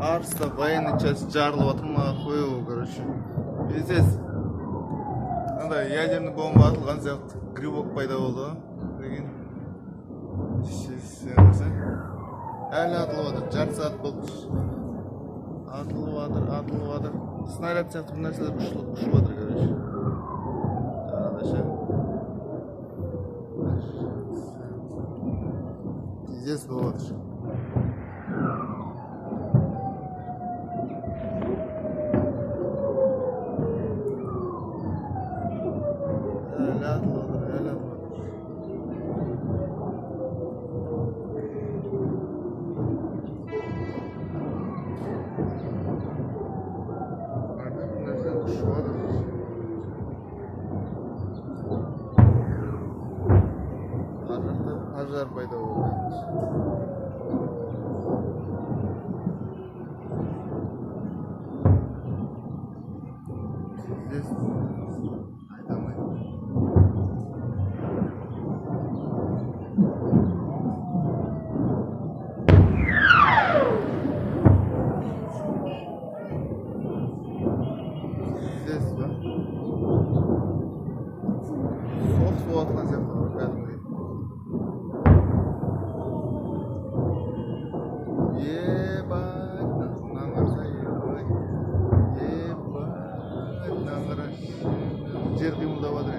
арыста военный часть жарылып жатыр, маған қойу, короче. Пиздец. Андай ядерный бомба атылған сияқты грибок пайда болды. Деген. Әлі атылып жатыр, жарты сағат болды. Атылып жатыр. Снаряд сияқты бір нәрселер ұшып жатыр, короче. Пиздец болып жатыр. Пожар пайда болды. Здесь соғыс болатқан сияқты кәдімгідей. Ебать, наңғырса ебать. Ебать, наңғыра. Жер қимылдап жатыр.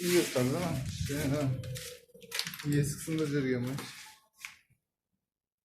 Iyi gösterdi ama. Esik sınır jerge mi?